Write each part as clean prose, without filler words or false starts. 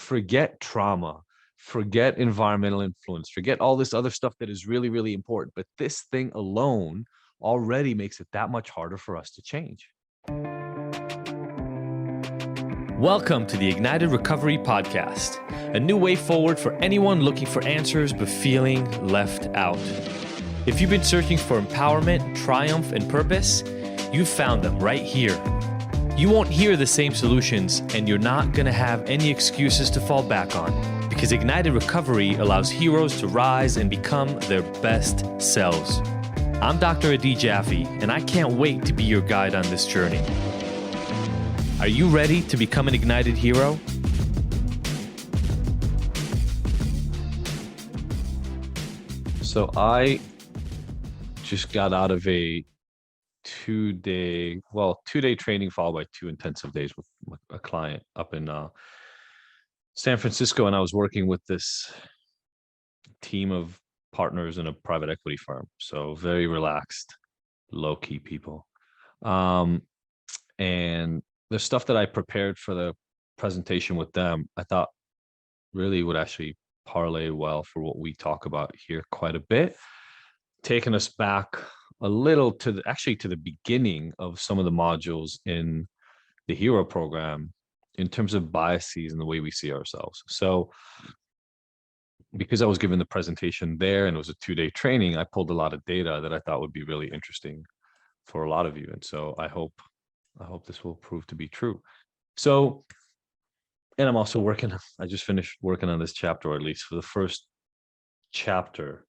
forget trauma, forget environmental influence, forget all this other stuff that is really, really important. But this thing alone already makes it that much harder for us to change. Welcome to the Ignited Recovery Podcast, a new way forward for anyone looking for answers but feeling left out. If you've been searching for empowerment, triumph, and purpose, you've found them right here. You won't hear the same solutions, and you're not going to have any excuses to fall back on, because Ignited Recovery allows heroes to rise and become their best selves. I'm Dr. Sophie Jaffe, and I can't wait to be your guide on this journey. Are you ready to become an ignited hero? So I just got out of a two-day training followed by 2 intensive days with a client up in San Francisco. And I was working with this team of partners in a private equity firm. So very relaxed, low-key people. And the stuff that I prepared for the presentation with them, I thought really would actually parlay well for what we talk about here quite a bit, taking us back a little to the beginning of some of the modules in the Hero program in terms of biases and the way we see ourselves. So because I was given the presentation there and it was a 2-day training, I pulled a lot of data that I thought would be really interesting for a lot of you. And so I hope this will prove to be true. So, and I'm also I just finished working on this chapter, or at least for the first chapter,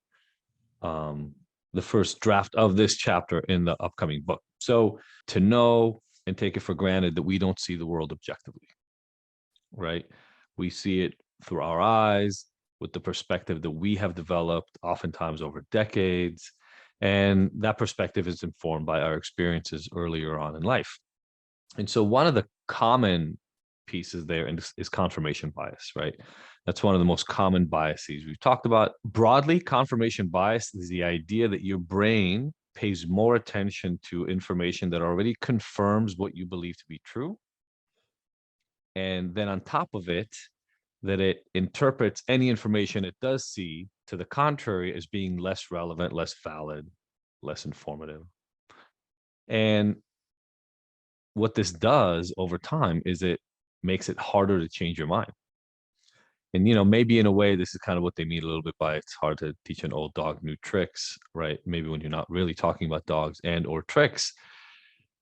the first draft of this chapter in the upcoming book. So to know and take it for granted that we don't see the world objectively, right? We see it through our eyes with the perspective that we have developed oftentimes over decades. And that perspective is informed by our experiences earlier on in life. And so one of the common pieces there is confirmation bias, right? That's one of the most common biases we've talked about. Broadly, confirmation bias is the idea that your brain pays more attention to information that already confirms what you believe to be true. And then on top of it, that it interprets any information it does see to the contrary as being less relevant, less valid, less informative. And what this does over time is it makes it harder to change your mind. And, maybe in a way, this is kind of what they mean a little bit by it's hard to teach an old dog new tricks, right? Maybe when you're not really talking about dogs and or tricks.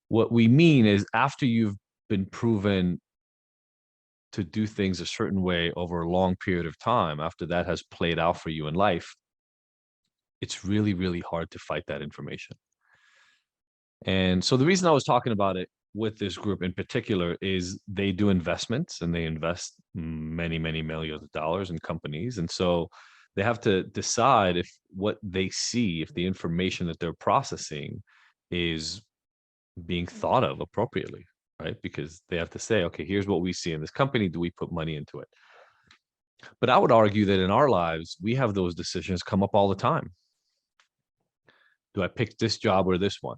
What we mean is after you've been proven to do things a certain way over a long period of time, after that has played out for you in life, it's really, really hard to fight that information. And so the reason I was talking about it with this group in particular is they do investments and they invest many, many millions of dollars in companies. And so they have to decide if what they see, if the information that they're processing is being thought of appropriately, right? Because they have to say, okay, here's what we see in this company. Do we put money into it? But I would argue that in our lives, we have those decisions come up all the time. Do I pick this job or this one?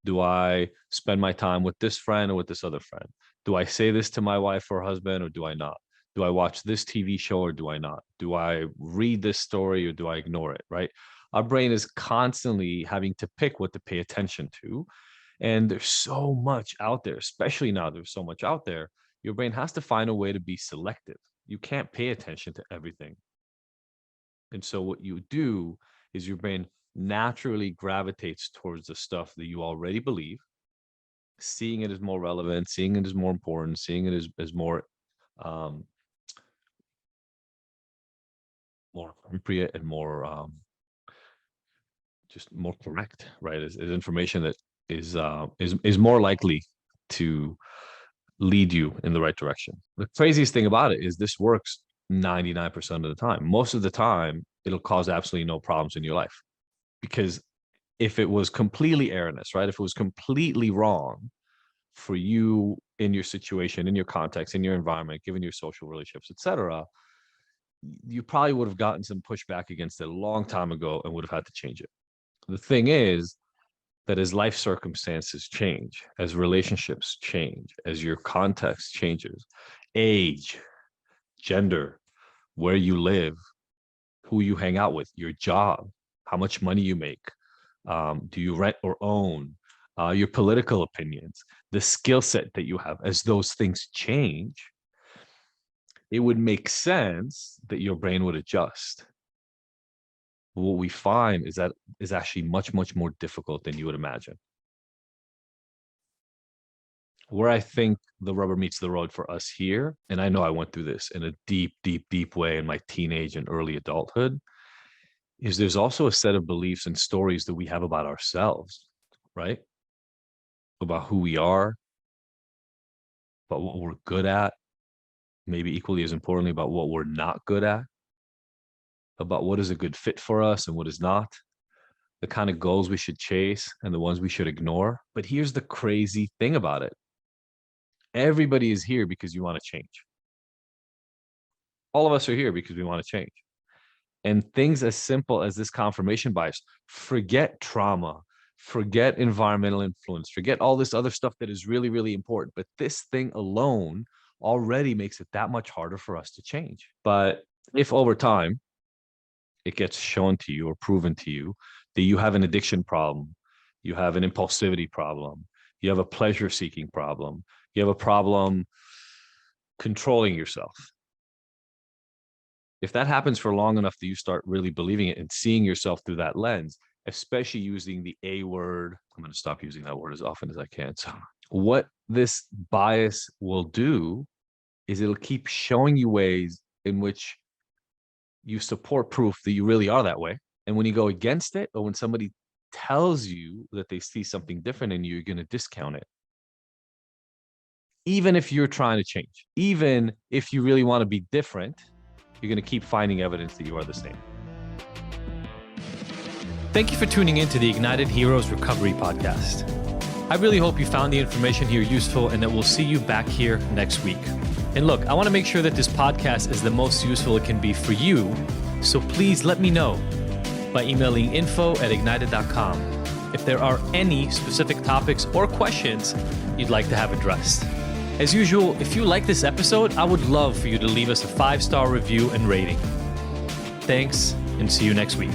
Do I spend my time with this friend or with this other friend? Do I say this to my wife or husband or do I not? Do I watch this TV show or do I not? Do I read this story or do I ignore it, right? Our brain is constantly having to pick what to pay attention to. And there's so much out there, especially now there's so much out there. Your brain has to find a way to be selective. You can't pay attention to everything. And so what you do is your brain naturally gravitates towards the stuff that you already believe, seeing it as more relevant, seeing it as more important, seeing it as more appropriate and more just more correct, right? Is information that is more likely to lead you in the right direction. The craziest thing about it is this works 99% of the time. Most of the time, it'll cause absolutely no problems in your life. Because if it was completely erroneous, right? If it was completely wrong for you in your situation, in your context, in your environment, given your social relationships, etc., you probably would have gotten some pushback against it a long time ago and would have had to change it. The thing is that as life circumstances change, as relationships change, as your context changes, age, gender, where you live, who you hang out with, your job, how much money you make, do you rent or own, your political opinions, the skill set that you have. As those things change, it would make sense that your brain would adjust. What we find is that is actually much, much more difficult than you would imagine. Where I think the rubber meets the road for us here, and I know I went through this in a deep, deep, deep way in my teenage and early adulthood, is there's also a set of beliefs and stories that we have about ourselves, right? About who we are, about what we're good at, maybe equally as importantly, about what we're not good at, about what is a good fit for us and what is not, the kind of goals we should chase and the ones we should ignore. But here's the crazy thing about it. Everybody is here because you want to change. All of us are here because we want to change. And things as simple as this confirmation bias, forget trauma, forget environmental influence, forget all this other stuff that is really, really important. But this thing alone already makes it that much harder for us to change. But if over time it gets shown to you or proven to you that you have an addiction problem, you have an impulsivity problem, you have a pleasure-seeking problem, you have a problem controlling yourself. If that happens for long enough that you start really believing it and seeing yourself through that lens, especially using the A word, I'm going to stop using that word as often as I can. So what this bias will do is it'll keep showing you ways in which you support proof that you really are that way. And when you go against it, or when somebody tells you that they see something different in you, you're going to discount it. Even if you're trying to change, even if you really want to be different, you're going to keep finding evidence that you are the same. Thank you for tuning in to the Ignited Heroes Recovery Podcast. I really hope you found the information here useful and that we'll see you back here next week. And look, I want to make sure that this podcast is the most useful it can be for you, so please let me know by emailing info@ignited.com if there are any specific topics or questions you'd like to have addressed. As usual, if you like this episode, I would love for you to leave us a 5-star review and rating. Thanks, and see you next week.